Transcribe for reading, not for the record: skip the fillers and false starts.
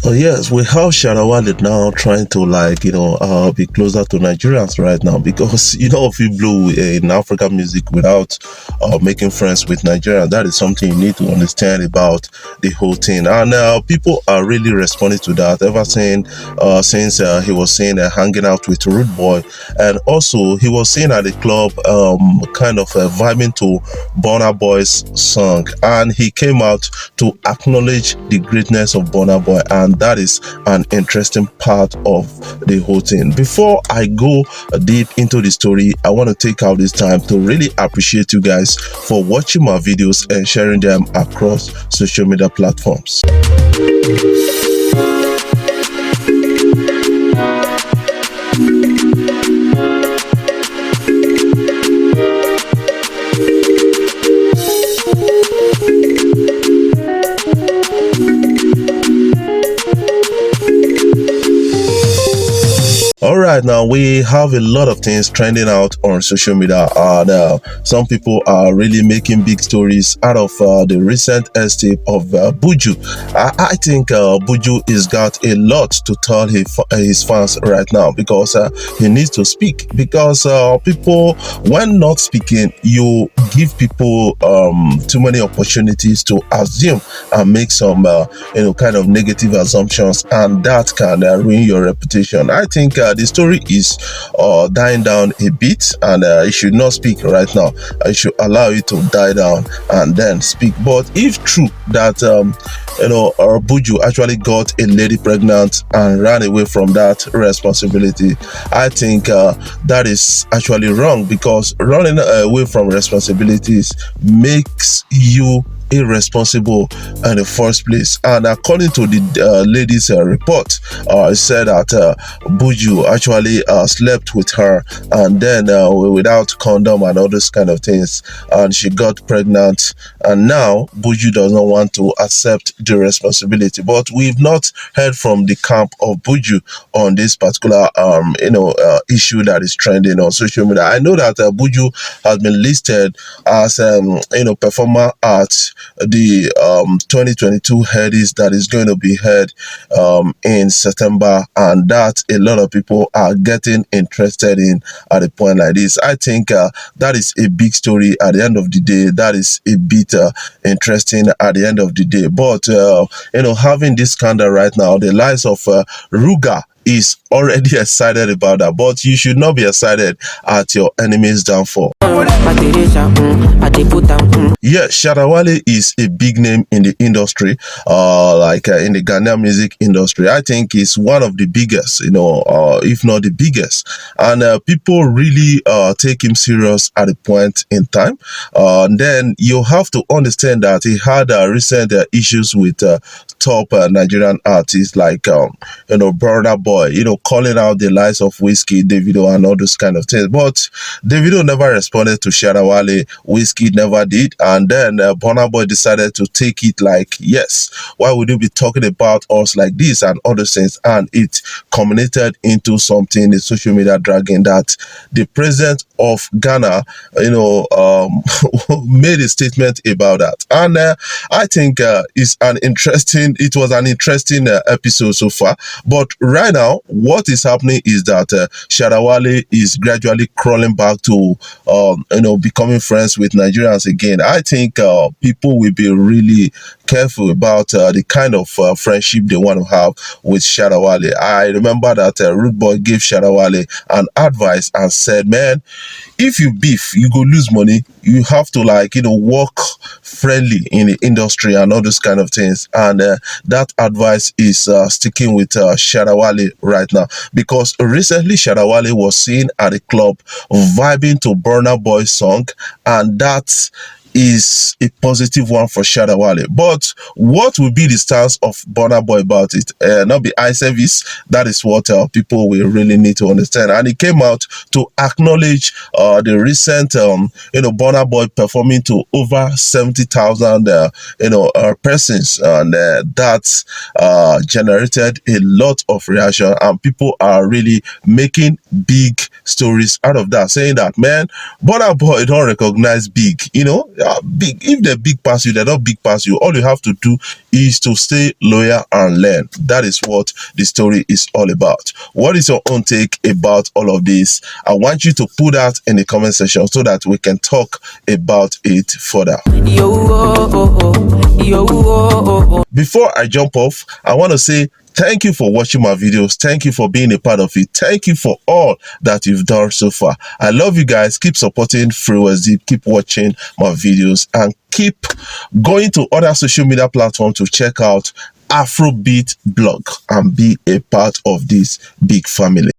Oh yes, we have Shatta Wale now trying to be closer to Nigerians right now because if you blew in African music without making friends with Nigerians, that is something you need to understand about the whole thing. And people are really responding to that ever since he was seen hanging out with Rude Boy, and also he was seen at the club kind of vibing to Burna Boy's song, and he came out to acknowledge the greatness of Burna Boy, and that is an interesting part of the whole thing. Before I go deep into the story, I want to take out this time to really appreciate you guys for watching my videos and sharing them across social media platforms. All right, now we have a lot of things trending out on social media, and some people are really making big stories out of the recent escape of Buju. I think Buju has got a lot to tell his fans right now, because he needs to speak, because people, when not speaking, you give people too many opportunities to assume and make some kind of negative assumptions, and that can ruin your reputation. I think the story is dying down a bit, and you should not speak right now. I should allow it to die down and then speak. But if true that Buju actually got a lady pregnant and ran away from that responsibility, I think that is actually wrong, because running away from responsibilities makes you irresponsible in the first place. And according to the lady's report, it said that Buju actually slept with her, and then without condom and all those kind of things, and she got pregnant, and now Buju does not want to accept the responsibility. But we've not heard from the camp of Buju on this particular issue that is trending on social media. I know that Buju has been listed as performer at the 2022 Headies that is going to be held in September, and that a lot of people are getting interested in at a point like this. I think that is a big story at the end of the day. That is a bit interesting at the end of the day. But having this scandal right now, the likes of Ruga is already excited about that, but you should not be excited at your enemy's downfall. Yeah, Shatta Wale is a big name in the industry, in the Ghanaian music industry. I think he's one of the biggest, if not the biggest, and people really take him serious at a point in time. Then you have to understand that he had recent issues with top Nigerian artists like Burna Boy, calling out the likes of Whiskey, Davido, and all those kind of things. But Davido never responded to Shatta Wale, Whiskey never did, and then Burna Boy decided to take it like, yes, why would you be talking about us like this and other things? And it culminated into something in social media dragging that the president of Ghana, made a statement about that. And I think it was an interesting episode so far. But right now, what is happening is that Shatta Wale is gradually crawling back to becoming friends with Nigerians again. I think people will be really careful about the kind of friendship they want to have with Shatta Wale. I remember that Rude Boy gave Shatta Wale an advice and said, man, if you beef, you go lose money. You have to work friendly in the industry and all those kind of things. And that advice is sticking with Shatta Wale right now, because recently Shatta Wale was seen at a club vibing to Burna Boy's song, and that is a positive one for Shatta Wale. But what will be the stance of Burna Boy about it? Not be eye service. That is what people will really need to understand. And he came out to acknowledge the recent Burna Boy performing to over 70,000 persons, and that generated a lot of reaction, and people are really making big stories out of that, saying that, man, Burna Boy don't recognize big, big. If they're big pass you, they're not big pass you. All you have to do is to stay loyal and learn. That is what the story is all about. What is your own take about all of this? I want you to put that in the comment section so that we can talk about it further. Before I jump off, I want to say thank you for watching my videos. Thank you for being a part of it. Thank you for all that you've done so far. I love you guys. Keep supporting FreeWestDeep. Keep watching my videos and keep going to other social media platforms to check out Afrobeat blog and be a part of this big family.